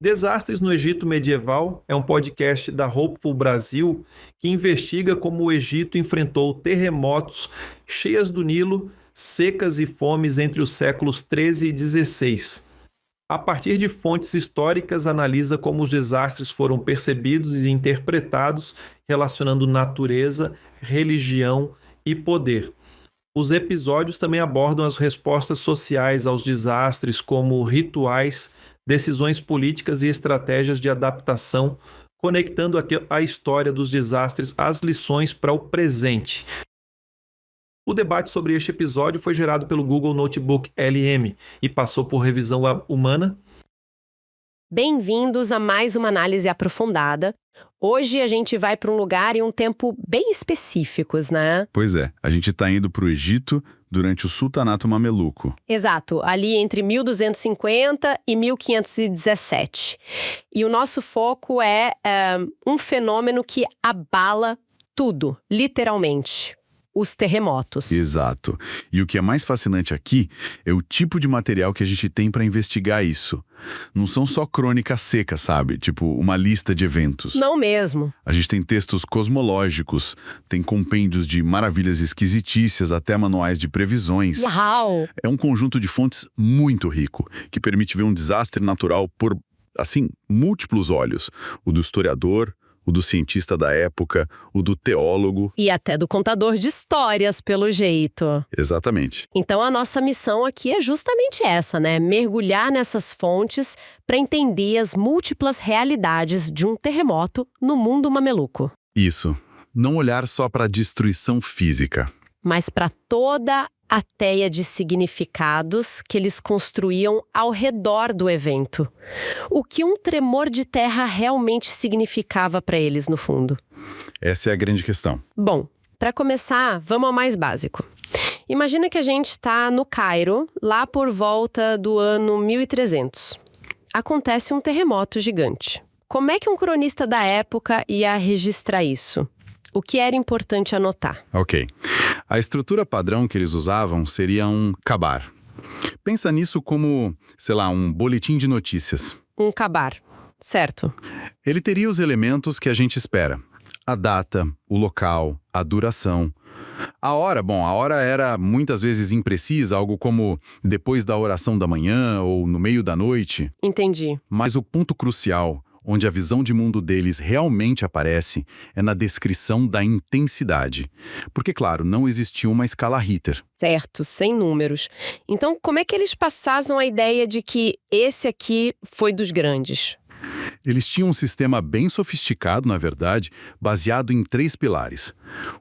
Desastres no Egito Medieval é um podcast da Hopeful Brasil que investiga como o Egito enfrentou terremotos, cheias do Nilo, secas e fomes entre os séculos 13 e 16. A partir de fontes históricas, analisa como os desastres foram percebidos e interpretados, relacionando natureza, religião e poder. Os episódios também abordam as respostas sociais aos desastres, como rituais, decisões políticas e estratégias de adaptação, conectando a história dos desastres às lições para o presente. O debate sobre este episódio foi gerado pelo Google Notebook LM e passou por revisão humana. Bem-vindos a mais uma análise aprofundada. Hoje a gente vai para um lugar e um tempo bem específicos, né? Pois é, a gente está indo para o Egito durante o Sultanato Mameluco. Exato, ali entre 1250 e 1517. E o nosso foco é um fenômeno que abala tudo, literalmente. Os terremotos. Exato. E o que é mais fascinante aqui é o tipo de material que a gente tem para investigar isso. Não são só crônicas secas, sabe? Tipo, uma lista de eventos. Não mesmo. A gente tem textos cosmológicos, tem compêndios de maravilhas esquisitícias, até manuais de previsões. Uau! É um conjunto de fontes muito rico, que permite ver um desastre natural por, assim, múltiplos olhos. O do historiador, o do cientista da época, o do teólogo. E até do contador de histórias, pelo jeito. Exatamente. Então a nossa missão aqui é justamente essa, né? Mergulhar nessas fontes para entender as múltiplas realidades de um terremoto no mundo mameluco. Isso. Não olhar só para a destruição física, mas para toda a teia de significados que eles construíam ao redor do evento. O que um tremor de terra realmente significava para eles, no fundo. Essa é a grande questão. Bom, para começar, vamos ao mais básico. Imagina que a gente está no Cairo, lá por volta do ano 1300. Acontece um terremoto gigante. Como é que um cronista da época ia registrar isso? O que era importante anotar? Ok. A estrutura padrão que eles usavam seria um kabar. Pensa nisso como, sei lá, um boletim de notícias. Um kabar, certo. Ele teria os elementos que a gente espera. A data, o local, a duração. A hora era muitas vezes imprecisa, algo como depois da oração da manhã ou no meio da noite. Entendi. Mas o ponto crucial, onde a visão de mundo deles realmente aparece, é na descrição da intensidade. Porque, claro, não existia uma escala Richter. Certo, sem números. Então, como é que eles passavam a ideia de que esse aqui foi dos grandes? Eles tinham um sistema bem sofisticado, na verdade, baseado em 3 pilares.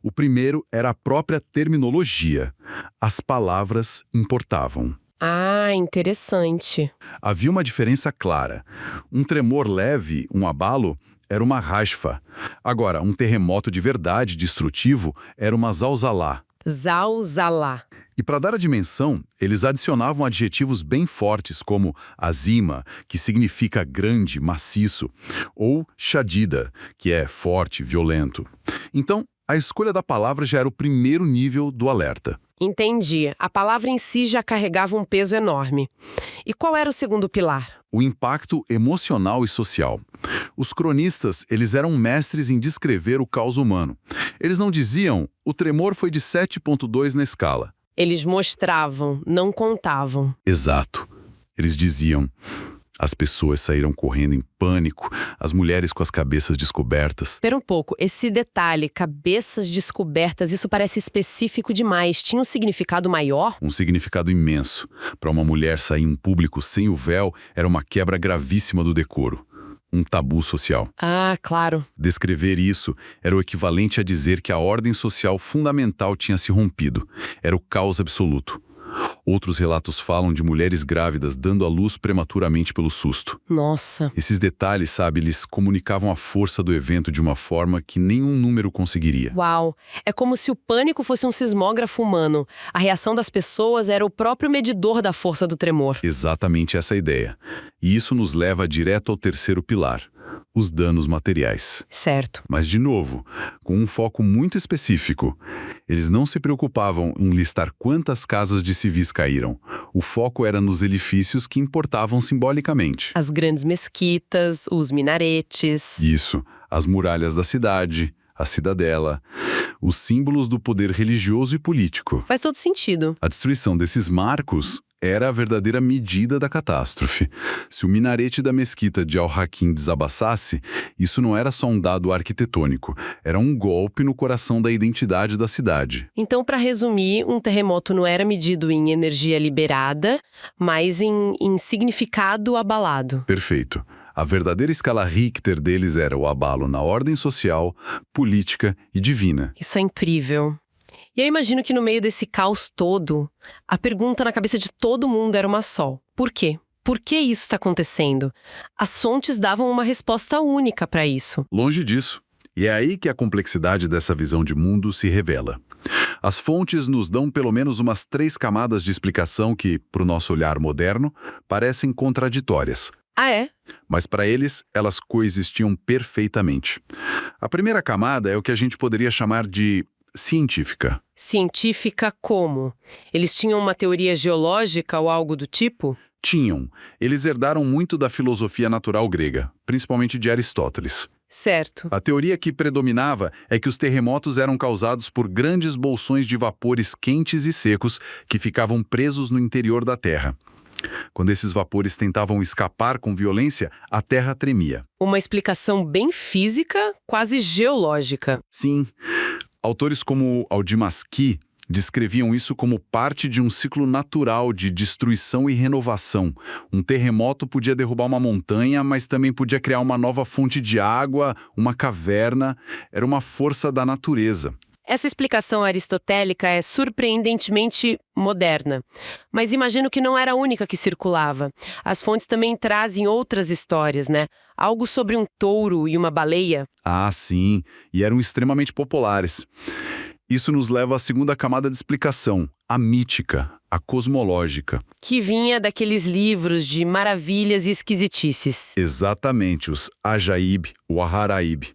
O primeiro era a própria terminologia. As palavras importavam. Ah, interessante. Havia uma diferença clara. Um tremor leve, um abalo, era uma rashfa. Agora, um terremoto de verdade destrutivo era uma zalzalá. Zalzalá. E para dar a dimensão, eles adicionavam adjetivos bem fortes como azima, que significa grande, maciço, ou shadida, que é forte, violento. Então, a escolha da palavra já era o primeiro nível do alerta. Entendi. A palavra em si já carregava um peso enorme. E qual era o segundo pilar? O impacto emocional e social. Os cronistas, eles eram mestres em descrever o caos humano. Eles não diziam, o tremor foi de 7,2 na escala. Eles mostravam, não contavam. Exato. Eles diziam, as pessoas saíram correndo em pânico, as mulheres com as cabeças descobertas. Espera um pouco, esse detalhe, cabeças descobertas, isso parece específico demais. Tinha um significado maior? Um significado imenso. Para uma mulher sair em público sem o véu era uma quebra gravíssima do decoro. Um tabu social. Ah, claro. Descrever isso era o equivalente a dizer que a ordem social fundamental tinha se rompido. Era o caos absoluto. Outros relatos falam de mulheres grávidas dando à luz prematuramente pelo susto. Nossa. Esses detalhes, sabe, eles comunicavam a força do evento de uma forma que nenhum número conseguiria. Uau. É como se o pânico fosse um sismógrafo humano. A reação das pessoas era o próprio medidor da força do tremor. Exatamente essa ideia. E isso nos leva direto ao terceiro pilar. Os danos materiais. Certo. Mas, de novo, com um foco muito específico. Eles não se preocupavam em listar quantas casas de civis caíram. O foco era nos edifícios que importavam simbolicamente. As grandes mesquitas, os minaretes. Isso, as muralhas da cidade, a cidadela, os símbolos do poder religioso e político. Faz todo sentido. A destruição desses marcos era a verdadeira medida da catástrofe. Se o minarete da mesquita de Al-Hakim desabaçasse, isso não era só um dado arquitetônico, era um golpe no coração da identidade da cidade. Então, para resumir, um terremoto não era medido em energia liberada, mas em significado abalado. Perfeito. A verdadeira escala Richter deles era o abalo na ordem social, política e divina. Isso é incrível. E eu imagino que no meio desse caos todo, a pergunta na cabeça de todo mundo era uma só. Por quê? Por que isso está acontecendo? As fontes davam uma resposta única para isso. Longe disso. E é aí que a complexidade dessa visão de mundo se revela. As fontes nos dão pelo menos umas 3 camadas de explicação que, para o nosso olhar moderno, parecem contraditórias. Ah, é? Mas para eles, elas coexistiam perfeitamente. A primeira camada é o que a gente poderia chamar de científica. Científica como? Eles tinham uma teoria geológica ou algo do tipo? Tinham. Eles herdaram muito da filosofia natural grega, principalmente de Aristóteles. Certo. A teoria que predominava é que os terremotos eram causados por grandes bolsões de vapores quentes e secos que ficavam presos no interior da Terra. Quando esses vapores tentavam escapar com violência, a Terra tremia. Uma explicação bem física, quase geológica. Sim. Autores como Aldimasqui descreviam isso como parte de um ciclo natural de destruição e renovação. Um terremoto podia derrubar uma montanha, mas também podia criar uma nova fonte de água, uma caverna. Era uma força da natureza. Essa explicação aristotélica é surpreendentemente moderna. Mas imagino que não era a única que circulava. As fontes também trazem outras histórias, né? Algo sobre um touro e uma baleia. Ah, sim. E eram extremamente populares. Isso nos leva à segunda camada de explicação, a mítica, a cosmológica. Que vinha daqueles livros de maravilhas e esquisitices. Exatamente, os Ajaib, o Aharaib.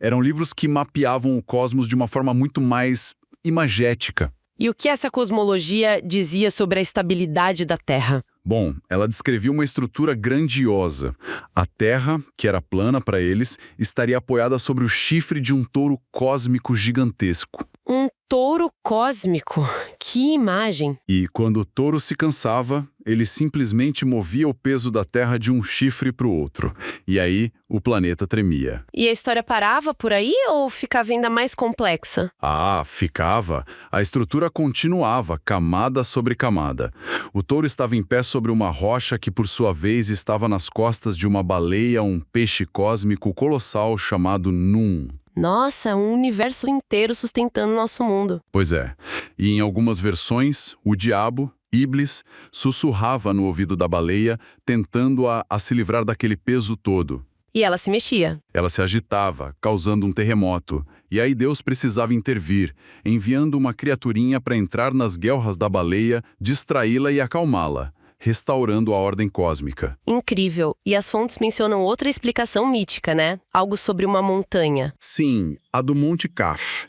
Eram livros que mapeavam o cosmos de uma forma muito mais imagética. E o que essa cosmologia dizia sobre a estabilidade da Terra? Bom, ela descrevia uma estrutura grandiosa. A Terra, que era plana para eles, estaria apoiada sobre o chifre de um touro cósmico gigantesco. Um touro cósmico? Que imagem! E quando o touro se cansava, ele simplesmente movia o peso da Terra de um chifre para o outro. E aí, o planeta tremia. E a história parava por aí ou ficava ainda mais complexa? Ah, ficava. A estrutura continuava, camada sobre camada. O touro estava em pé sobre uma rocha que, por sua vez, estava nas costas de uma baleia, um peixe cósmico colossal chamado Num. Nossa, um universo inteiro sustentando nosso mundo. Pois é. E em algumas versões, o diabo, Iblis, sussurrava no ouvido da baleia, tentando-a a se livrar daquele peso todo. E ela se mexia. Ela se agitava, causando um terremoto. E aí Deus precisava intervir, enviando uma criaturinha para entrar nas guelras da baleia, distraí-la e acalmá-la, restaurando a ordem cósmica. Incrível. E as fontes mencionam outra explicação mítica, né? Algo sobre uma montanha. Sim, a do Monte Kaf.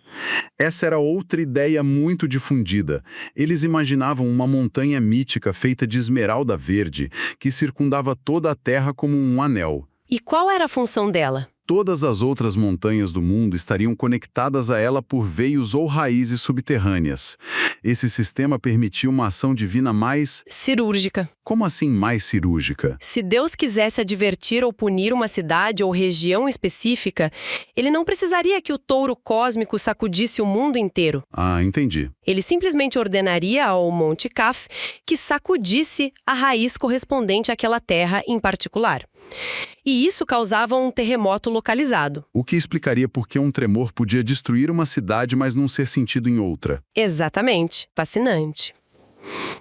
Essa era outra ideia muito difundida. Eles imaginavam uma montanha mítica feita de esmeralda verde, que circundava toda a Terra como um anel. E qual era a função dela? Todas as outras montanhas do mundo estariam conectadas a ela por veios ou raízes subterrâneas. Esse sistema permitia uma ação divina mais... cirúrgica. Como assim mais cirúrgica? Se Deus quisesse advertir ou punir uma cidade ou região específica, ele não precisaria que o touro cósmico sacudisse o mundo inteiro. Ah, entendi. Ele simplesmente ordenaria ao Monte Kaf que sacudisse a raiz correspondente àquela terra em particular. E isso causava um terremoto localizado. O que explicaria por que um tremor podia destruir uma cidade, mas não ser sentido em outra. Exatamente. Fascinante.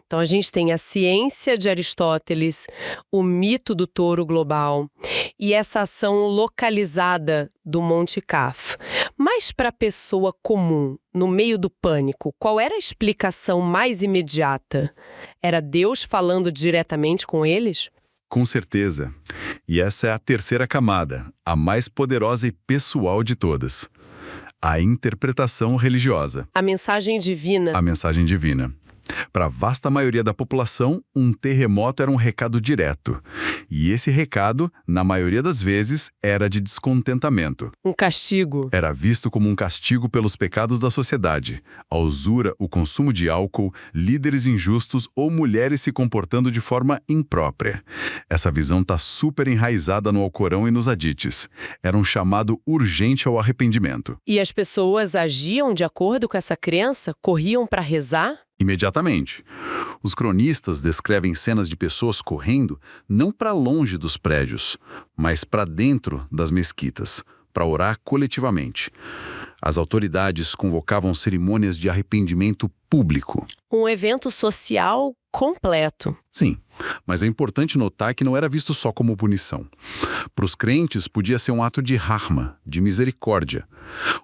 Então a gente tem a ciência de Aristóteles, o mito do touro global e essa ação localizada do Monte Kaf. Mas para a pessoa comum, no meio do pânico, qual era a explicação mais imediata? Era Deus falando diretamente com eles? Com certeza. E essa é a terceira camada, a mais poderosa e pessoal de todas. A interpretação religiosa. A mensagem divina. A mensagem divina. Para a vasta maioria da população, um terremoto era um recado direto. E esse recado, na maioria das vezes, era de descontentamento. Um castigo. Era visto como um castigo pelos pecados da sociedade. A usura, o consumo de álcool, líderes injustos ou mulheres se comportando de forma imprópria. Essa visão está super enraizada no Alcorão e nos hadites. Era um chamado urgente ao arrependimento. E as pessoas agiam de acordo com essa crença? Corriam para rezar? Imediatamente. Os cronistas descrevem cenas de pessoas correndo não para longe dos prédios, mas para dentro das mesquitas, para orar coletivamente. As autoridades convocavam cerimônias de arrependimento público. Um evento social completo. Sim, mas é importante notar que não era visto só como punição. Para os crentes, podia ser um ato de rahma, de misericórdia.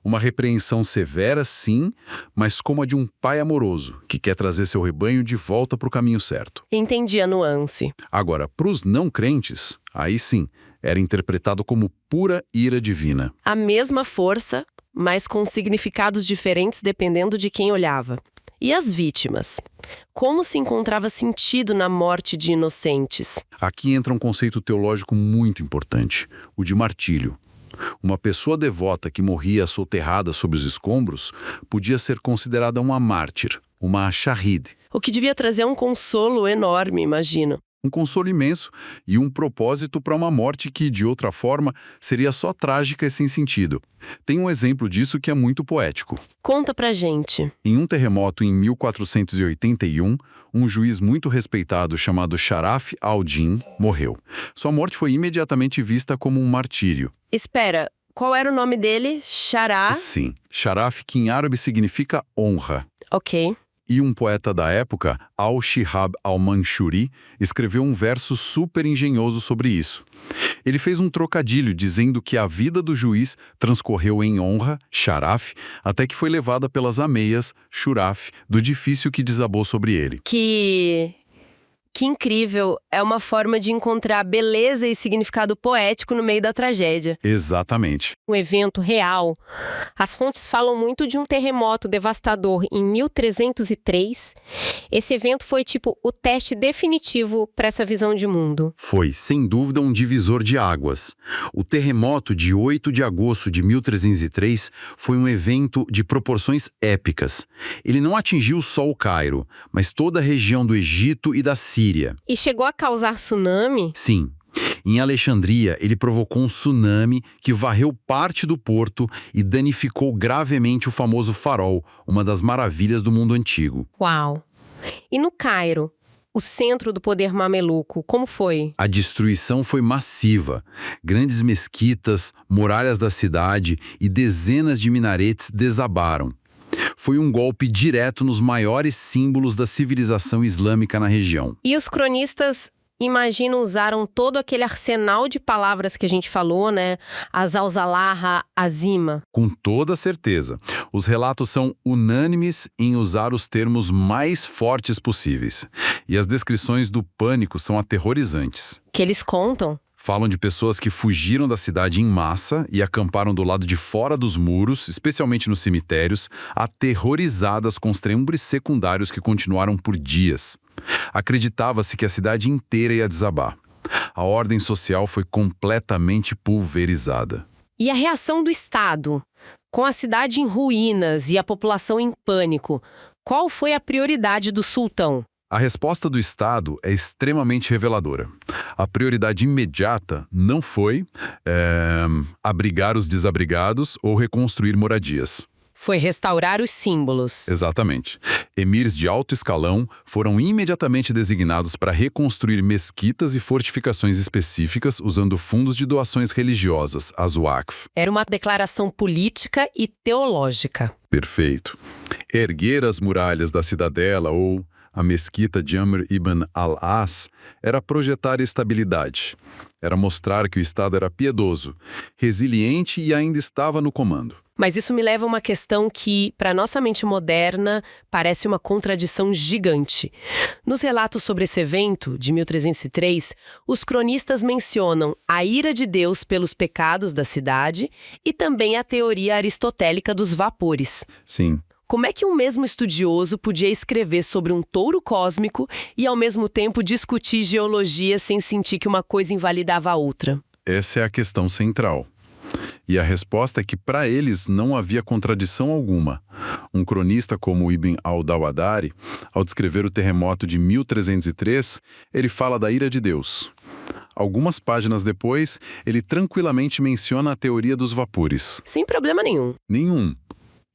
Uma repreensão severa, sim, mas como a de um pai amoroso, que quer trazer seu rebanho de volta para o caminho certo. Entendi a nuance. Agora, para os não crentes, aí sim, era interpretado como pura ira divina. A mesma força, mas com significados diferentes dependendo de quem olhava. E as vítimas? Como se encontrava sentido na morte de inocentes? Aqui entra um conceito teológico muito importante, o de martírio. Uma pessoa devota que morria soterrada sob os escombros podia ser considerada uma mártir, uma shahid. O que devia trazer um consolo enorme, imagino. Um consolo imenso e um propósito para uma morte que, de outra forma, seria só trágica e sem sentido. Tem um exemplo disso que é muito poético. Conta pra gente. Em um terremoto em 1481, um juiz muito respeitado chamado Sharaf al-Din morreu. Sua morte foi imediatamente vista como um martírio. Espera, qual era o nome dele? Sharaf? Sim, Sharaf, que em árabe significa honra. Ok. E um poeta da época, Al-Shihab al-Manshuri, escreveu um verso super engenhoso sobre isso. Ele fez um trocadilho dizendo que a vida do juiz transcorreu em honra, Sharaf, até que foi levada pelas ameias, Shuraf, do edifício que desabou sobre ele. Que incrível! É uma forma de encontrar beleza e significado poético no meio da tragédia. Exatamente. Um evento real. As fontes falam muito de um terremoto devastador em 1303. Esse evento foi tipo o teste definitivo para essa visão de mundo. Foi, sem dúvida, um divisor de águas. O terremoto de 8 de agosto de 1303 foi um evento de proporções épicas. Ele não atingiu só o Cairo, mas toda a região do Egito e da Síria. E chegou a causar tsunami? Sim. Em Alexandria, ele provocou um tsunami que varreu parte do porto e danificou gravemente o famoso farol, uma das maravilhas do mundo antigo. Uau! E no Cairo, o centro do poder mameluco, como foi? A destruição foi massiva. Grandes mesquitas, muralhas da cidade e dezenas de minaretes desabaram. Foi um golpe direto nos maiores símbolos da civilização islâmica na região. E os cronistas, imagino, usaram todo aquele arsenal de palavras que a gente falou, né? As Al-Zalaha, Azima. Com toda certeza. Os relatos são unânimes em usar os termos mais fortes possíveis. E as descrições do pânico são aterrorizantes. Que eles contam? Falam de pessoas que fugiram da cidade em massa e acamparam do lado de fora dos muros, especialmente nos cemitérios, aterrorizadas com os tremores secundários que continuaram por dias. Acreditava-se que a cidade inteira ia desabar. A ordem social foi completamente pulverizada. E a reação do Estado? Com a cidade em ruínas e a população em pânico, qual foi a prioridade do sultão? A resposta do Estado é extremamente reveladora. A prioridade imediata não foi abrigar os desabrigados ou reconstruir moradias. Foi restaurar os símbolos. Exatamente. Emirs de alto escalão foram imediatamente designados para reconstruir mesquitas e fortificações específicas usando fundos de doações religiosas, as Waqf. Era uma declaração política e teológica. Perfeito. Erguer as muralhas da cidadela ou a mesquita de Amr ibn al-As era projetar estabilidade. Era mostrar que o Estado era piedoso, resiliente e ainda estava no comando. Mas isso me leva a uma questão que, para nossa mente moderna, parece uma contradição gigante. Nos relatos sobre esse evento, de 1303, os cronistas mencionam a ira de Deus pelos pecados da cidade e também a teoria aristotélica dos vapores. Sim. Como é que um mesmo estudioso podia escrever sobre um touro cósmico e, ao mesmo tempo, discutir geologia sem sentir que uma coisa invalidava a outra? Essa é a questão central. E a resposta é que para eles não havia contradição alguma. Um cronista como Ibn al-Dawadari, ao descrever o terremoto de 1303, ele fala da ira de Deus. Algumas páginas depois, ele tranquilamente menciona a teoria dos vapores. Sem problema nenhum. Nenhum.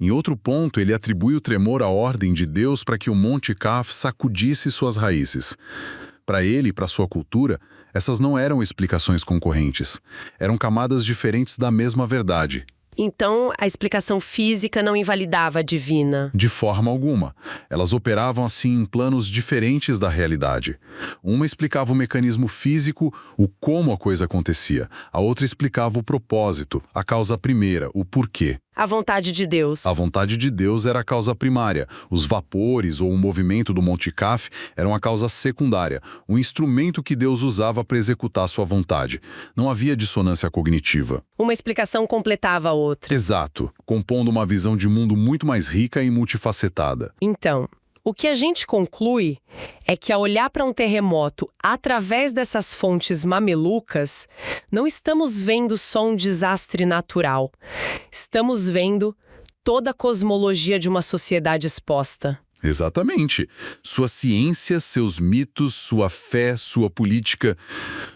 Em outro ponto, ele atribui o tremor à ordem de Deus para que o Monte Kaf sacudisse suas raízes. Para ele e para sua cultura, essas não eram explicações concorrentes. Eram camadas diferentes da mesma verdade. Então, a explicação física não invalidava a divina. De forma alguma. Elas operavam assim em planos diferentes da realidade. Uma explicava o mecanismo físico, o como a coisa acontecia. A outra explicava o propósito, a causa primeira, o porquê. A vontade de Deus. A vontade de Deus era a causa primária. Os vapores ou o movimento do Monte Kaf eram a causa secundária, um instrumento que Deus usava para executar sua vontade. Não havia dissonância cognitiva. Uma explicação completava a outra. Exato, compondo uma visão de mundo muito mais rica e multifacetada. Então, o que a gente conclui é que ao olhar para um terremoto através dessas fontes mamelucas, não estamos vendo só um desastre natural. Estamos vendo toda a cosmologia de uma sociedade exposta. Exatamente. Sua ciência, seus mitos, sua fé, sua política,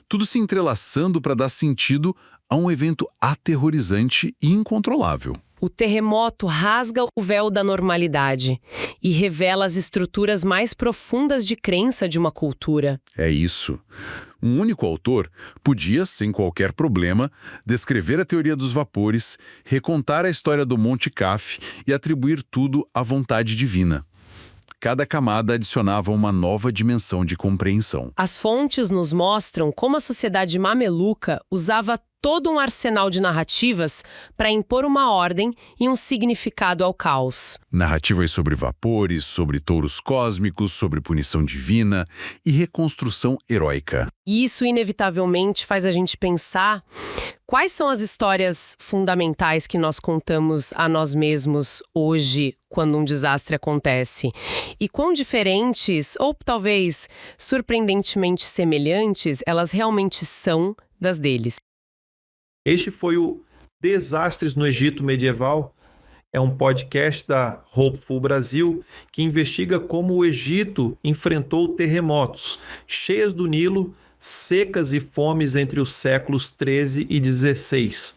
tudo se entrelaçando para dar sentido a um evento aterrorizante e incontrolável. O terremoto rasga o véu da normalidade e revela as estruturas mais profundas de crença de uma cultura. É isso. Um único autor podia, sem qualquer problema, descrever a teoria dos vapores, recontar a história do Monte Kaf e atribuir tudo à vontade divina. Cada camada adicionava uma nova dimensão de compreensão. As fontes nos mostram como a sociedade mameluca usava todo um arsenal de narrativas para impor uma ordem e um significado ao caos. Narrativas sobre vapores, sobre touros cósmicos, sobre punição divina e reconstrução heróica. E isso, inevitavelmente, faz a gente pensar quais são as histórias fundamentais que nós contamos a nós mesmos hoje quando um desastre acontece. E quão diferentes, ou talvez surpreendentemente semelhantes, elas realmente são das deles. Este foi o Desastres no Egito Medieval. É um podcast da Hopeful Brasil que investiga como o Egito enfrentou terremotos, cheias do Nilo, secas e fomes entre os séculos 13 e 16.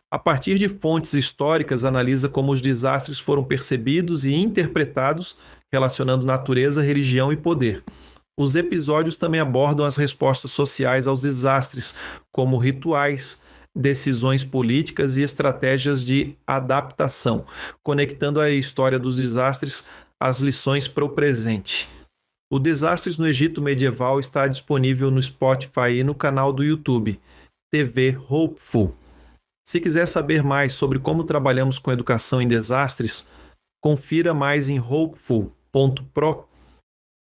A partir de fontes históricas, analisa como os desastres foram percebidos e interpretados, relacionando natureza, religião e poder. Os episódios também abordam as respostas sociais aos desastres, como rituais, decisões políticas e estratégias de adaptação, conectando a história dos desastres às lições para o presente. O Desastres no Egito Medieval está disponível no Spotify e no canal do YouTube, TV Hopeful. Se quiser saber mais sobre como trabalhamos com educação em desastres, confira mais em hopeful.pro.